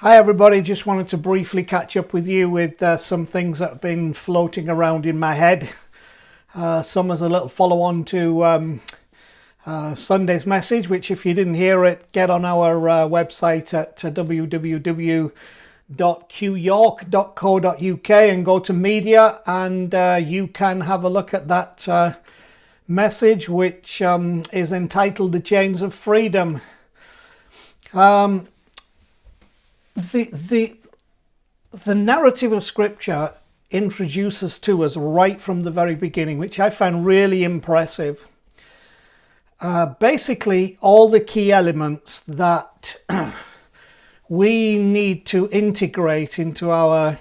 Hi everybody, just wanted to briefly catch up with you with some things that have been floating around in my head. Some as a little follow on to Sunday's message, which if you didn't hear it, get on our website at www.qyork.co.uk and go to media, and you can have a look at that message, which is entitled The Chains of Freedom. The narrative of Scripture introduces to us right from the very beginning, which I found really impressive. Basically, all the key elements that we need to integrate into our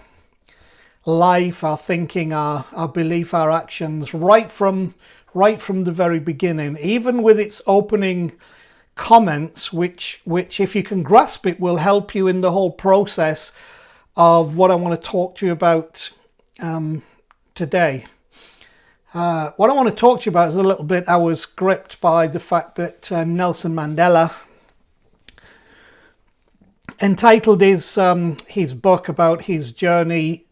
life, our thinking, our belief, our actions, right from the very beginning, even with its opening comments, which if you can grasp it, will help you in the whole process of what I want to talk to you about today. What I want to talk to you about is a little bit, I was gripped by the fact that Nelson Mandela entitled his book about his journey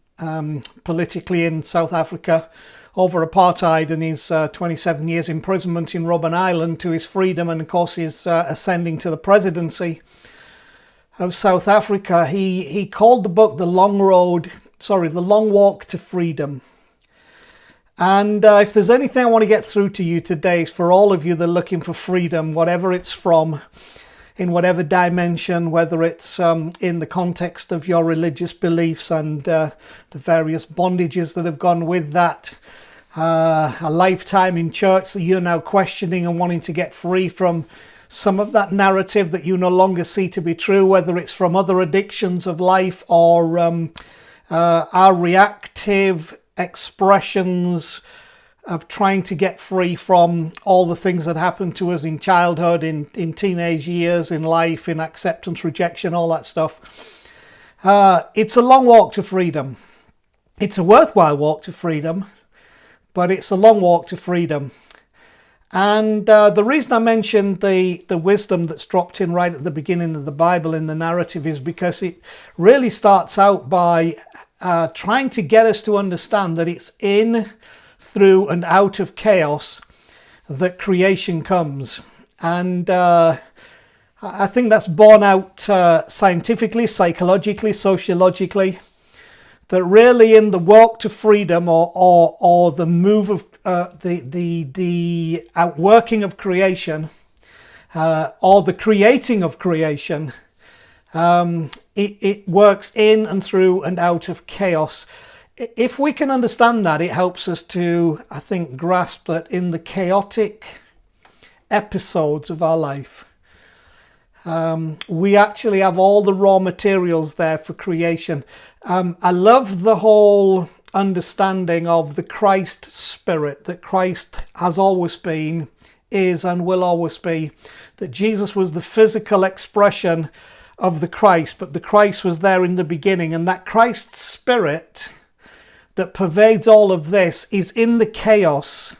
politically in South Africa over apartheid and his 27 years imprisonment in Robben Island to his freedom, and of course his ascending to the presidency of South Africa. He called the book The Long Walk to Freedom. And if there's anything I want to get through to you today, is for all of you that are looking for freedom, whatever it's from, in whatever dimension, whether it's in the context of your religious beliefs and the various bondages that have gone with that, a lifetime in church that you're now questioning and wanting to get free from some of that narrative that you no longer see to be true, whether it's from other addictions of life or our reactive expressions of trying to get free from all the things that happened to us in childhood, in teenage years, in life, in acceptance, rejection, all that stuff. It's a long walk to freedom. It's a worthwhile walk to freedom, but it's a long walk to freedom. And the reason I mentioned the wisdom that's dropped in right at the beginning of the Bible in the narrative is because it really starts out by trying to get us to understand that it's in, through, and out of chaos that creation comes. And I think that's borne out scientifically, psychologically, sociologically, that really in the walk to freedom or the move of the outworking of creation or the creating of creation, it works in and through and out of chaos. If we can understand that, it helps us to, I think, grasp that in the chaotic episodes of our life, we actually have all the raw materials there for creation. I love the whole understanding of the Christ spirit, that Christ has always been, is, and will always be, that Jesus was the physical expression of the Christ, but the Christ was there in the beginning, and that Christ spirit that pervades all of this is in the chaos,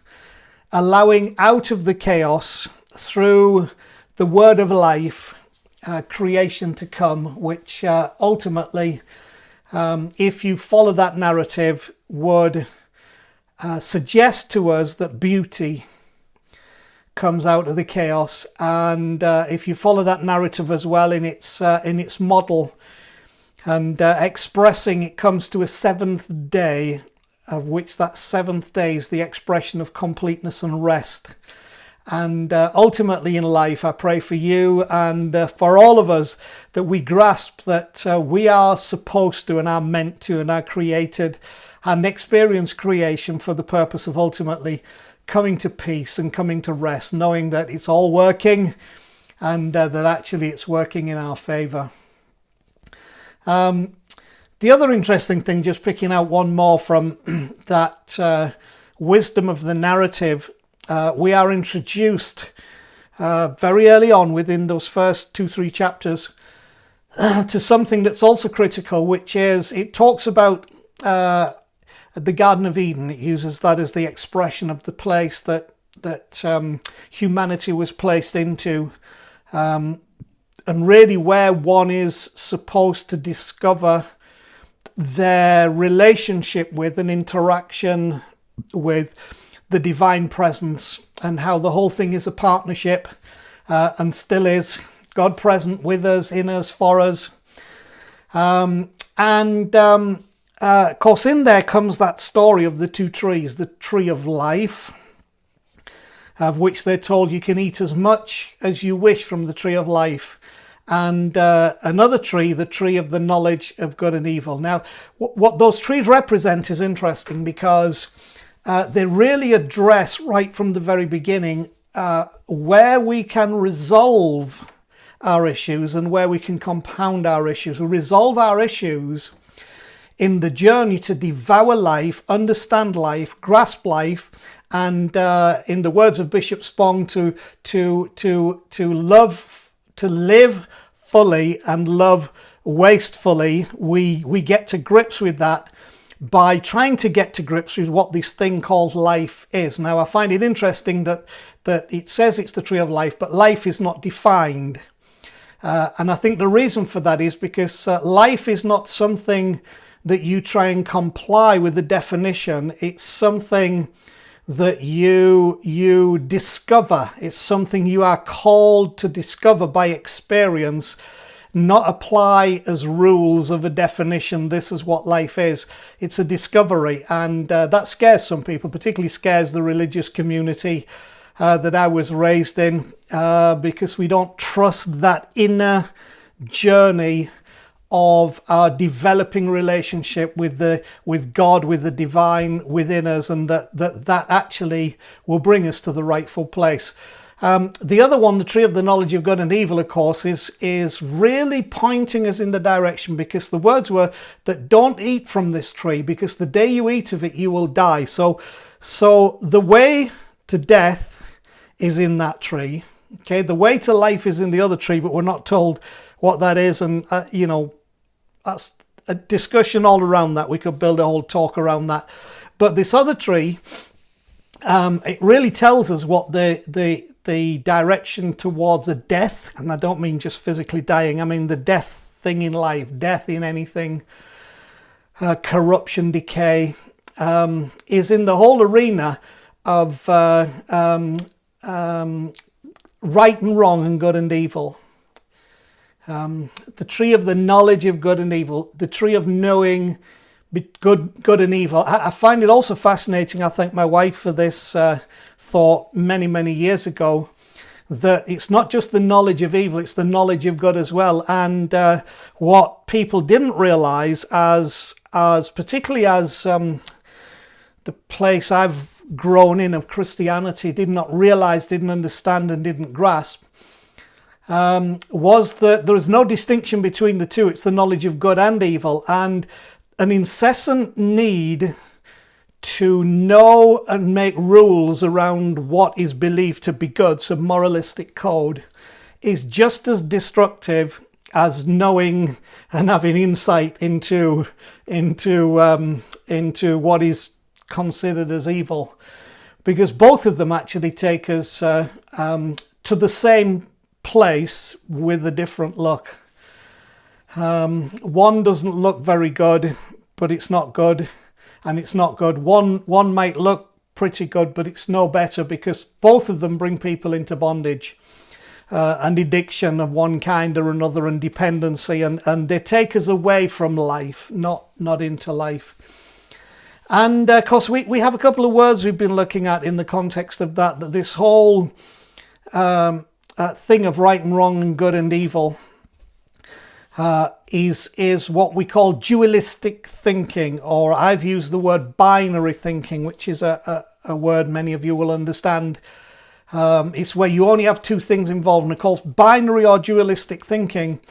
allowing out of the chaos through the word of life, creation to come, which ultimately, if you follow that narrative, would suggest to us that beauty comes out of the chaos. And if you follow that narrative as well in its model and expressing, it comes to a seventh day, of which that seventh day is the expression of completeness and rest. And ultimately in life, I pray for you and for all of us that we grasp that we are supposed to and are meant to and are created and experience creation for the purpose of ultimately coming to peace and coming to rest, knowing that it's all working and that actually it's working in our favor. The other interesting thing, just picking out one more from that wisdom of the narrative, we are introduced very early on within those first 2-3 chapters to something that's also critical, which is it talks about the Garden of Eden. It uses that as the expression of the place that humanity was placed into really where one is supposed to discover their relationship with and interaction with the divine presence, and how the whole thing is a partnership, and still is. God present with us, in us, for us. Of course, in there comes that story of the two trees, the tree of life, of which they're told you can eat as much as you wish from the tree of life, and another tree, the tree of the knowledge of good and evil. Now, what those trees represent is interesting, because they really address right from the very beginning where we can resolve our issues and where we can compound our issues. We resolve our issues in the journey to devour life, understand life, grasp life, and in the words of Bishop Spong, to love, to live fully and love wastefully. We get to grips with that by trying to get to grips with what this thing called life is. Now, I find it interesting that it says it's the tree of life, but life is not defined. And I think the reason for that is because life is not something that you try and comply with the definition. It's something that you discover. It's something you are called to discover by experience, not apply as rules of a definition. This is what life is. It's a discovery, and that scares some people, particularly scares the religious community that I was raised in, because we don't trust that inner journey of our developing relationship with God, with the divine within us, and that actually will bring us to the rightful place. The other one, the tree of the knowledge of good and evil, of course, is really pointing us in the direction, because the words were that don't eat from this tree, because the day you eat of it, you will die. So the way to death is in that tree. Okay, the way to life is in the other tree, but we're not told what that is. And, that's a discussion all around that. We could build a whole talk around that. But this other tree, it really tells us what the direction towards a death, and I don't mean just physically dying, I mean the death thing in life, death in anything, corruption, decay, is in the whole arena of right and wrong and good and evil. The tree of the knowledge of good and evil, the tree of knowing good and evil. I find it also fascinating. I thank my wife for this thought many years ago, that it's not just the knowledge of evil, it's the knowledge of good as well. And what people didn't realize, as particularly as the place I've grown in of Christianity did not realize, didn't understand, and didn't grasp, was that there is no distinction between the two. It's the knowledge of good and evil, and an incessant need to know and make rules around what is believed to be good, some moralistic code, is just as destructive as knowing and having insight into what is considered as evil, because both of them actually take us to the same place with a different look. One doesn't look very good, but it's not good, and it's not good. One might look pretty good, but it's no better, because both of them bring people into bondage and addiction of one kind or another, and dependency, and they take us away from life, not into life. And of course we have a couple of words we've been looking at in the context of that this whole thing of right and wrong and good and evil is what we call dualistic thinking, or I've used the word binary thinking, which is a word many of you will understand. It's where you only have two things involved, and of course binary or dualistic thinking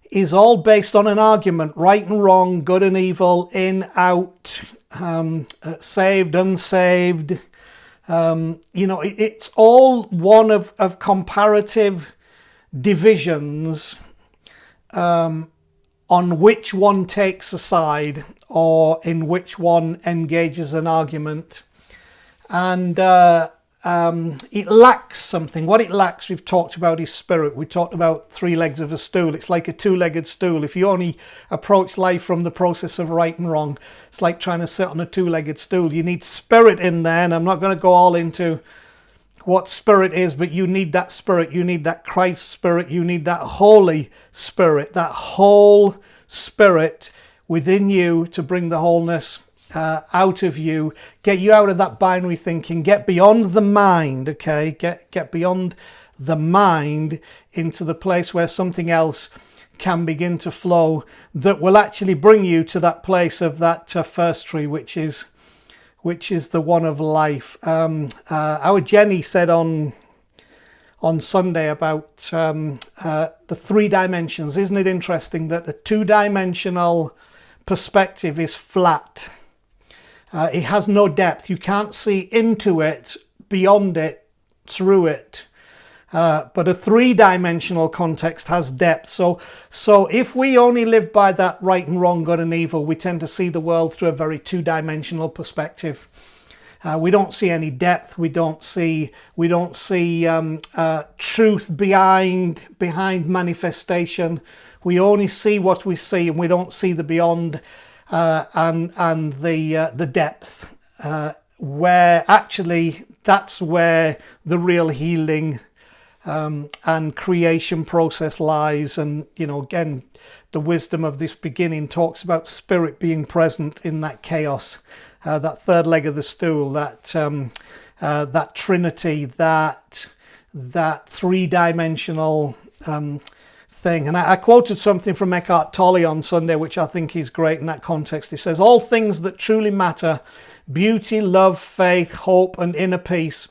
is all based on an argument: right and wrong, good and evil, in, out, saved, unsaved. It's all one of comparative divisions on which one takes a side, or in which one engages an argument. And it lacks something. What it lacks, we've talked about, is spirit. We talked about 3 legs of a stool. It's like a 2-legged stool. If you only approach life from the process of right and wrong, it's like trying to sit on a 2-legged stool. You need spirit in there, and I'm not going to go all into what spirit is, but you need that spirit. You need that Christ spirit. You need that Holy Spirit, that whole spirit within you to bring the wholeness out of you, get you out of that binary thinking, get beyond the mind, okay? Get beyond the mind into the place where something else can begin to flow that will actually bring you to that place of that first tree, which is the one of life. Our Jenny said on Sunday about the 3 dimensions. Isn't it interesting that the 2-dimensional perspective is flat? It has no depth. You can't see into it, beyond it, through it. But a 3-dimensional context has depth. So if we only live by that right and wrong, good and evil, we tend to see the world through a very 2-dimensional perspective. We don't see any depth. We don't see truth behind manifestation. We only see what we see, and we don't see the beyond and the depth. Where actually that's where the real healing and creation process lies. And again, the wisdom of this beginning talks about spirit being present in that chaos. That 3rd leg of the stool, that Trinity, that 3-dimensional thing. And I quoted something from Eckhart Tolle on Sunday, which I think is great in that context. He says, all things that truly matter, beauty, love, faith, hope, and inner peace,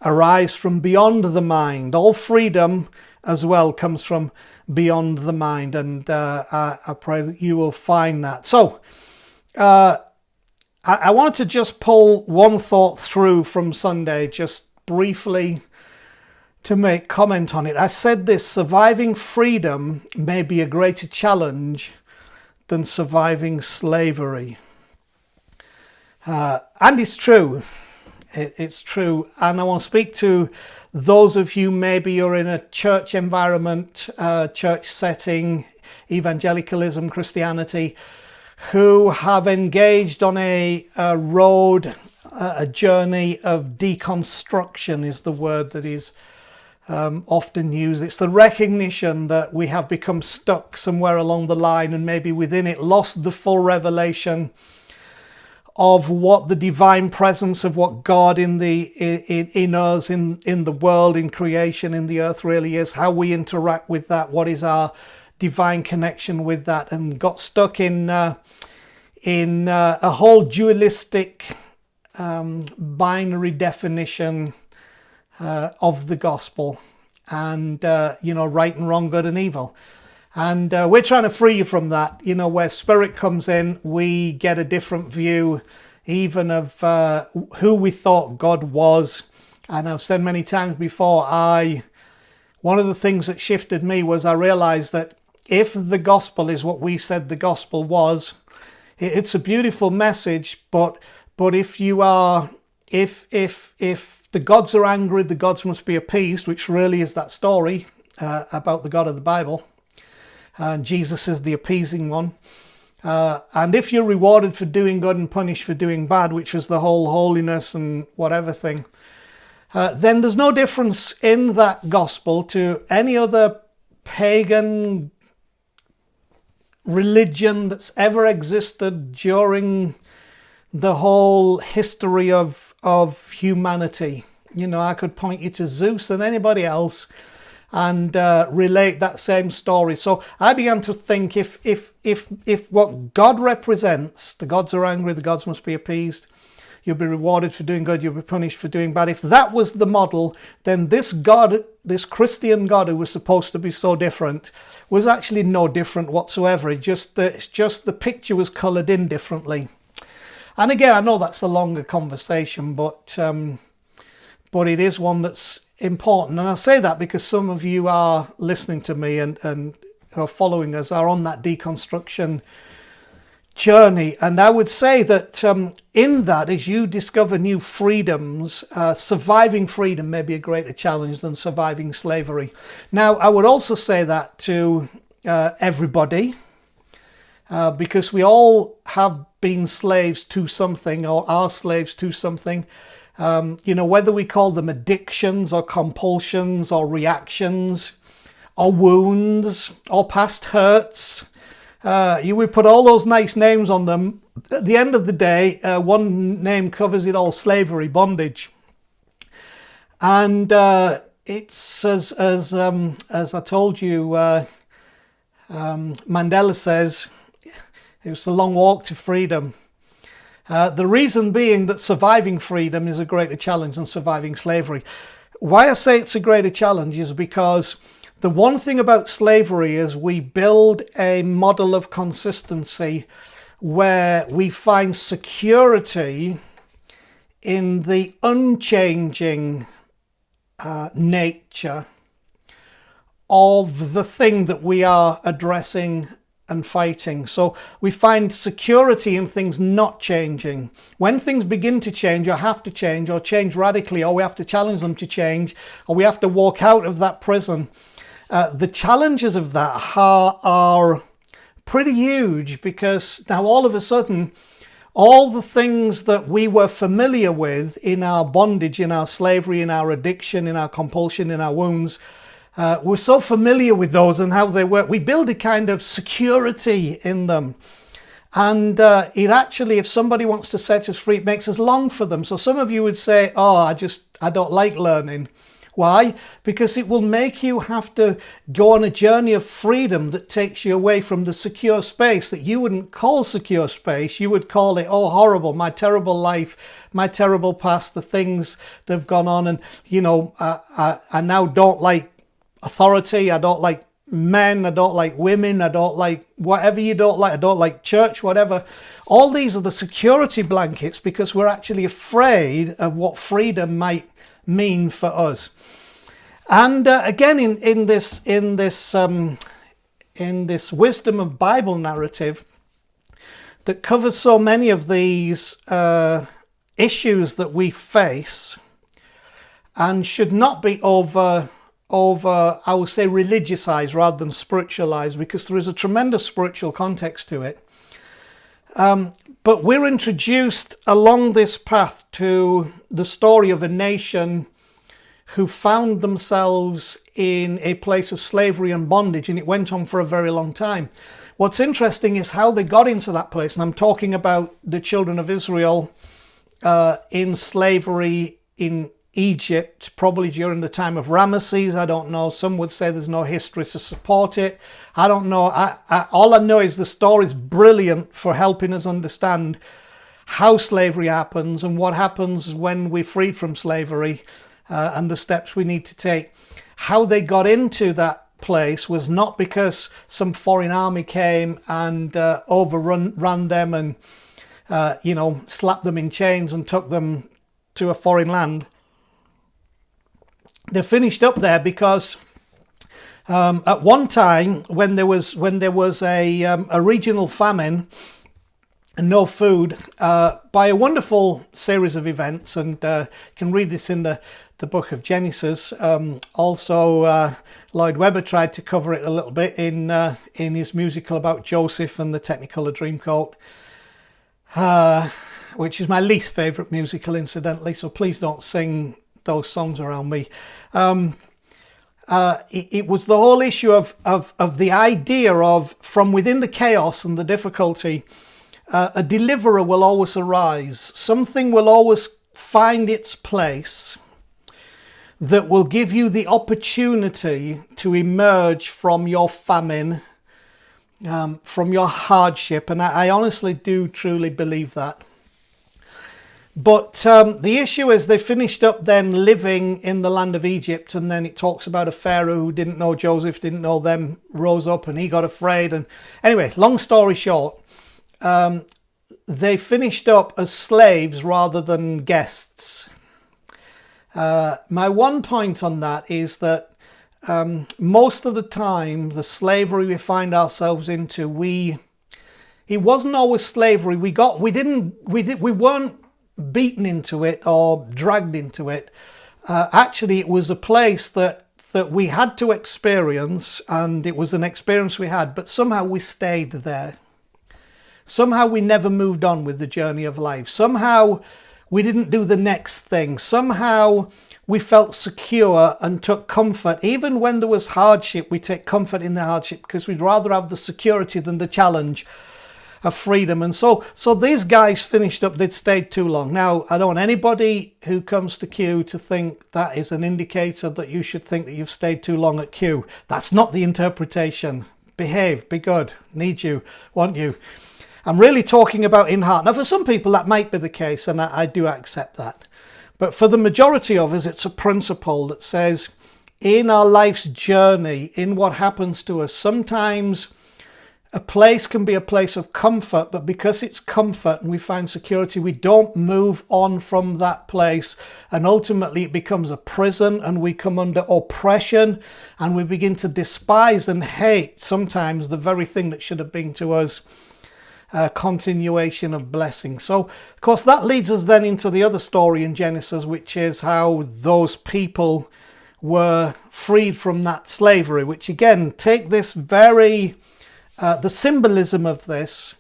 arise from beyond the mind. All freedom as well comes from beyond the mind. And I pray that you will find that. So, I wanted to just pull one thought through from Sunday, just briefly to make comment on it. I said this: surviving freedom may be a greater challenge than surviving slavery. And it's true. It's true. And I want to speak to those of you, maybe you're in a church environment, church setting, evangelicalism, Christianity, who have engaged on a road, a journey of deconstruction is the word that is often used. It's the recognition that we have become stuck somewhere along the line, and maybe within it lost the full revelation of what the divine presence of what God in us, in the world, in creation, in the earth really is, how we interact with that, what is our divine connection with that, and got stuck in a whole dualistic binary definition of the gospel, and right and wrong, good and evil. And we're trying to free you from that. Where spirit comes in, we get a different view even of who we thought God was. And I've said many times before, one of the things that shifted me was I realized that if the gospel is what we said the gospel was, it's a beautiful message, but if the gods are angry, the gods must be appeased, which really is that story about the God of the Bible. And Jesus is the appeasing one. And if you're rewarded for doing good and punished for doing bad, which was the whole holiness and whatever thing, then there's no difference in that gospel to any other pagan religion that's ever existed during the whole history of humanity. I could point you to Zeus and anybody else and relate that same story. So I began to think, if what God represents, the gods are angry, the gods must be appeased, you'll be rewarded for doing good, you'll be punished for doing bad. If that was the model, then this God, this Christian God who was supposed to be so different, was actually no different whatsoever. It's just the picture was coloured in differently. And again, I know that's a longer conversation, but it is one that's important. And I say that because some of you are listening to me and who are following us are on that deconstruction journey. And I would say that in that, as you discover new freedoms, surviving freedom may be a greater challenge than surviving slavery. Now, I would also say that to everybody, because we all have been slaves to something or are slaves to something. Whether we call them addictions or compulsions or reactions or wounds or past hurts. You would put all those nice names on them. At the end of the day, one name covers it all: slavery, bondage. And it's as I told you, Mandela says, it was a long walk to freedom. The reason being that surviving freedom is a greater challenge than surviving slavery. Why I say it's a greater challenge is because the one thing about slavery is we build a model of consistency where we find security in the unchanging nature of the thing that we are addressing and fighting. So we find security in things not changing. When things begin to change or have to change or change radically, or we have to challenge them to change, or we have to walk out of that prison, the challenges of that are pretty huge, because now all of a sudden, all the things that we were familiar with in our bondage, in our slavery, in our addiction, in our compulsion, in our wounds, we're so familiar with those and how they work. We build a kind of security in them. And it actually, if somebody wants to set us free, it makes us long for them. So some of you would say, I don't like learning. Why? Because it will make you have to go on a journey of freedom that takes you away from the secure space that you wouldn't call secure space. You would call it, horrible, my terrible life, my terrible past, the things that have gone on. And, I now don't like authority. I don't like men. I don't like women. I don't like whatever you don't like. I don't like church, whatever. All these are the security blankets because we're actually afraid of what freedom might mean for us. And again, in this wisdom of Bible narrative that covers so many of these issues that we face, and should not be over, I would say, religiousized rather than spiritualized, because there is a tremendous spiritual context to it. But we're introduced along this path to the story of a nation who found themselves in a place of slavery and bondage, and it went on for a very long time. What's interesting is how they got into that place, and I'm talking about the children of Israel in slavery in Egypt, probably during the time of Ramesses. I don't know. Some would say there's no history to support it. I don't know. All I know is the story is brilliant for helping us understand how slavery happens and what happens when we're freed from slavery, and the steps we need to take. How they got into that place was not because some foreign army came and ran them and slapped them in chains and took them to a foreign land. They finished up there because at one time, when there was a regional famine and no food, by a wonderful series of events, and you can read this in the book of Genesis. Also, Lloyd Webber tried to cover it a little bit in his musical about Joseph and the Technicolor Dreamcoat, which is my least favourite musical, incidentally. So please don't sing those songs around me. It was the whole issue of the idea of, from within the chaos and the difficulty, a deliverer will always arise. Something will always find its place that will give you the opportunity to emerge from your famine, from your hardship. And I honestly do truly believe that. But the issue is they finished up then living in the land of Egypt, and then it talks about a Pharaoh who didn't know Joseph, didn't know them, rose up and he got afraid. And anyway, long story short, they finished up as slaves rather than guests. My one point on that is that most of the time, the slavery we find ourselves into, it wasn't always slavery. We weren't beaten into it or dragged into it. Actually, it was a place that we had to experience, and it was an experience we had, but somehow we stayed there. Somehow we never moved on with the journey of life. Somehow we didn't do the next thing. Somehow we felt secure and took comfort. Even when there was hardship, we take comfort in the hardship because we'd rather have the security than the challenge of freedom. And so these guys finished up, they'd stayed too long. Now, I don't want anybody who comes to Q to think that is an indicator that you should think that you've stayed too long at Q. That's not the interpretation. Behave, be good, need you, want you. I'm really talking about in heart. Now, for some people, that might be the case, and I do accept that. But for the majority of us, it's a principle that says in our life's journey, in what happens to us, sometimes a place can be a place of comfort, but because it's comfort and we find security, we don't move on from that place. And ultimately, it becomes a prison, and we come under oppression, and we begin to despise and hate sometimes the very thing that should have been to us continuation of blessing. So, of course, that leads us then into the other story in Genesis, which is how those people were freed from that slavery, which again, take this very, the symbolism of this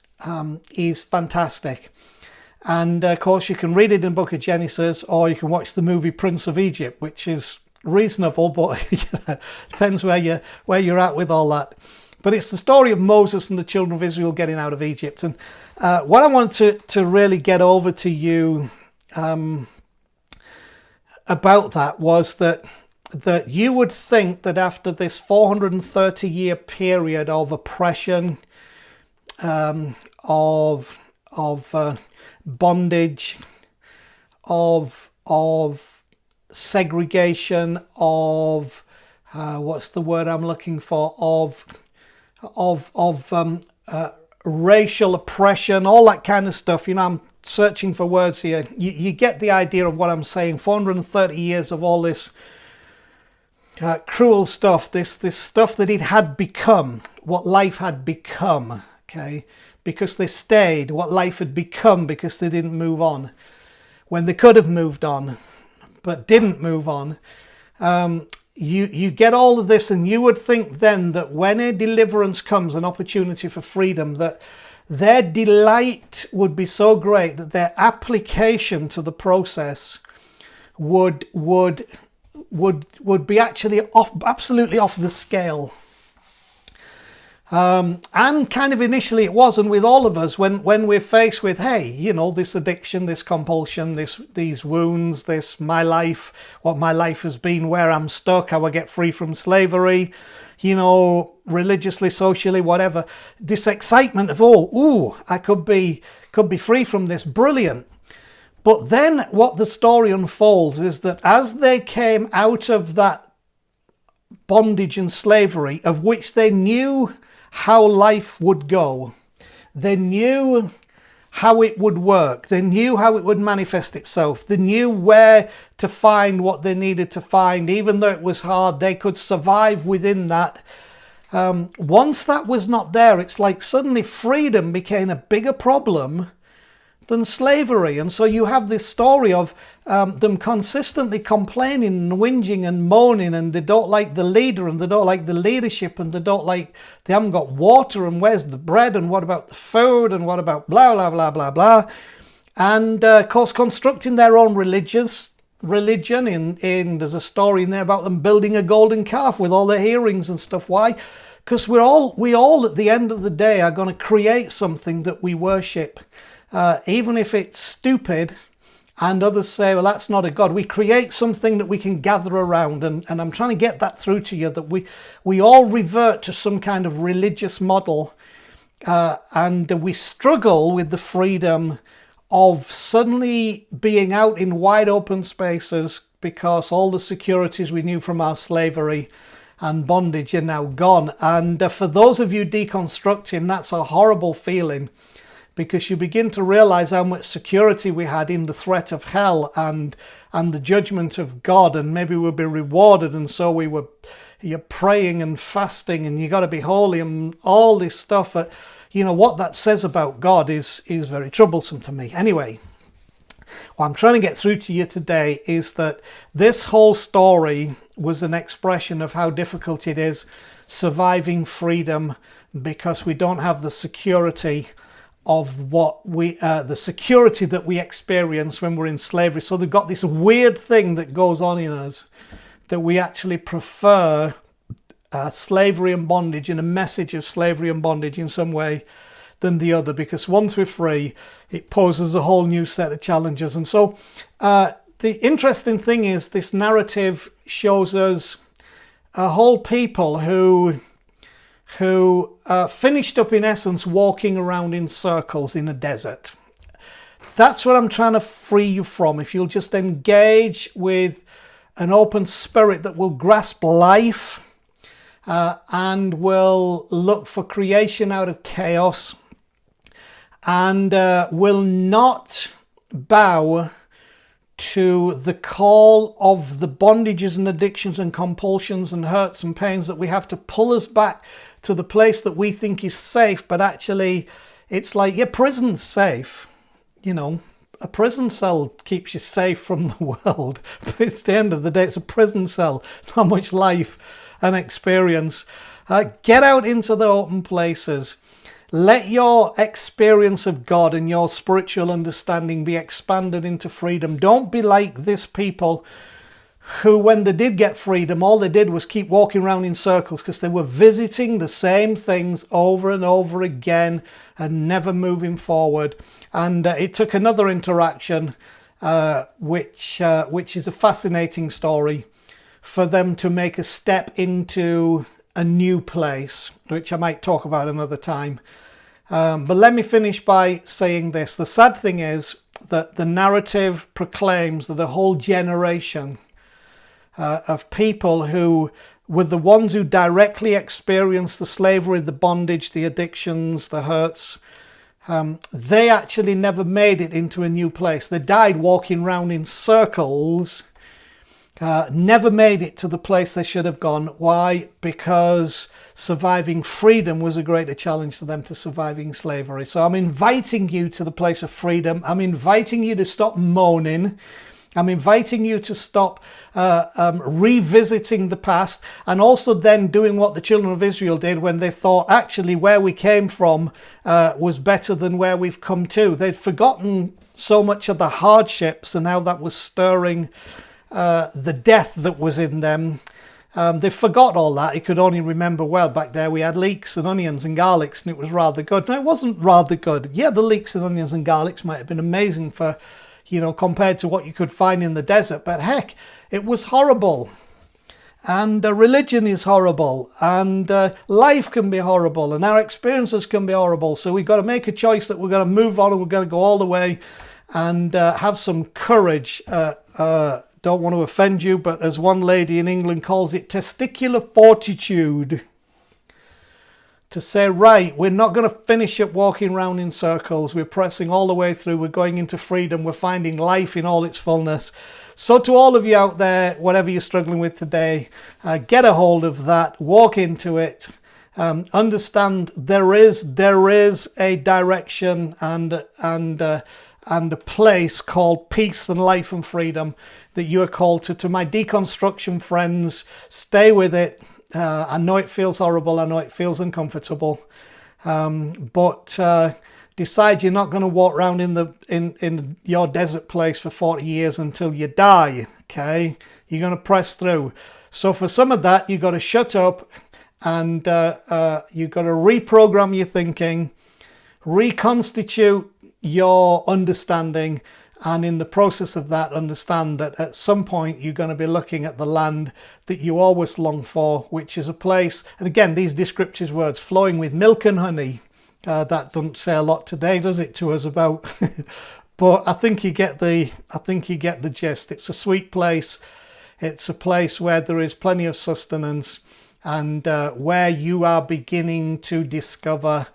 is fantastic. And of course, you can read it in the book of Genesis, or you can watch the movie Prince of Egypt, which is reasonable, but depends where you're at with all that. But it's the story of Moses and the children of Israel getting out of Egypt. And what I wanted to really get over to you about that was that you would think that after this 430-year period of oppression, of bondage, of segregation, of what's the word I'm looking for, of racial oppression, all that kind of stuff. You know, I'm searching for words here. You get the idea of what I'm saying. 430 years of all this cruel stuff, this stuff that it had become, what life had become, okay? Because they stayed, what life had become because they didn't move on. When they could have moved on, but didn't move on. You get all of this, and you would think then that when a deliverance comes, an opportunity for freedom, that their delight would be so great that their application to the process would be actually absolutely off the scale. And kind of initially it was, and with all of us, when we're faced with, hey, you know, this addiction, this compulsion, these wounds, this my life, what my life has been, where I'm stuck, how I get free from slavery, you know, religiously, socially, whatever, this excitement of, I could be free from this, brilliant. But then what the story unfolds is that as they came out of that bondage and slavery, of which they knew how life would go, they knew how it would work, they knew how it would manifest itself, they knew where to find what they needed to find. Even though it was hard, they could survive within that. Once that was not there, it's like suddenly freedom became a bigger problem than slavery. And so you have this story of them consistently complaining and whinging and moaning, and they don't like the leader, and they don't like the leadership, and they haven't got water, and where's the bread, and what about the food, and what about blah blah blah blah blah. And of course constructing their own religion in there's a story in there about them building a golden calf with all their earrings and stuff. Why? Because we all at the end of the day are going to create something that we worship. Even if it's stupid and others say, well, that's not a God, we create something that we can gather around. And I'm trying to get that through to you, that we all revert to some kind of religious model, and we struggle with the freedom of suddenly being out in wide open spaces because all the securities we knew from our slavery and bondage are now gone. And for those of you deconstructing, that's a horrible feeling, because you begin to realize how much security we had in the threat of hell and the judgment of God, and maybe we'll be rewarded, and so we were, you're praying and fasting and you got to be holy and all this stuff. What that says about God is very troublesome to me. Anyway, what I'm trying to get through to you today is that this whole story was an expression of how difficult it is surviving freedom, because we don't have the security of the security that we experience when we're in slavery. So they've got this weird thing that goes on in us, that we actually prefer slavery and bondage, and a message of slavery and bondage in some way than the other, because once we're free, it poses a whole new set of challenges. And so the interesting thing is, this narrative shows us a whole people who finished up, in essence, walking around in circles in a desert. That's what I'm trying to free you from. If you'll just engage with an open spirit that will grasp life and will look for creation out of chaos, and will not bow to the call of the bondages and addictions and compulsions and hurts and pains that we have to pull us back to the place that we think is safe, but actually it's like your prison's safe. A prison cell keeps you safe from the world, but it's the end of the day, it's a prison cell, not much life and experience. Get out into the open places. Let your experience of God and your spiritual understanding be expanded into freedom. Don't be like this people who, when they did get freedom, all they did was keep walking around in circles, because they were visiting the same things over and over again and never moving forward. And it took another interaction, which is a fascinating story, for them to make a step into a new place, which I might talk about another time. But let me finish by saying this. The sad thing is that the narrative proclaims that a whole generation of people who were the ones who directly experienced the slavery, the bondage, the addictions, the hurts, they actually never made it into a new place. They died walking around in circles, never made it to the place they should have gone. Why? Because surviving freedom was a greater challenge to them to surviving slavery. So I'm inviting you to the place of freedom. I'm inviting you to stop moaning. I'm inviting you to stop revisiting the past, and also then doing what the children of Israel did when they thought actually where we came from was better than where we've come to. They'd forgotten so much of the hardships and how that was stirring the death that was in them. They forgot all that. You could only remember, well, back there we had leeks and onions and garlics, and it was rather good. No, it wasn't rather good. Yeah, the leeks and onions and garlics might have been amazing for, compared to what you could find in the desert. But heck, it was horrible. And religion is horrible. And life can be horrible. And our experiences can be horrible. So we've got to make a choice that we're going to move on, and we're going to go all the way and have some courage. Don't want to offend you, but as one lady in England calls it, testicular fortitude. To say, right, we're not going to finish up walking around in circles. We're pressing all the way through. We're going into freedom. We're finding life in all its fullness. So to all of you out there, whatever you're struggling with today, get a hold of that. Walk into it. Understand there is a direction and a place called peace and life and freedom that you are called to. To my deconstruction friends, stay with it. I know it feels horrible. I know it feels uncomfortable, but decide you're not going to walk around in your desert place for 40 years until you die. Okay, you're going to press through. So for some of that, you've got to shut up, and you've got to reprogram your thinking, reconstitute your understanding. And in the process of that, understand that at some point you're going to be looking at the land that you always long for, which is a place, and again, these descriptive words, flowing with milk and honey. That doesn't say a lot today, does it, to us about? But I think you get the gist. It's a sweet place. It's a place where there is plenty of sustenance, and where you are beginning to discover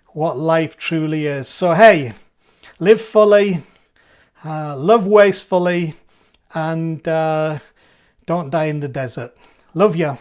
what life truly is. So hey, live fully. Love wastefully, and don't die in the desert. Love you.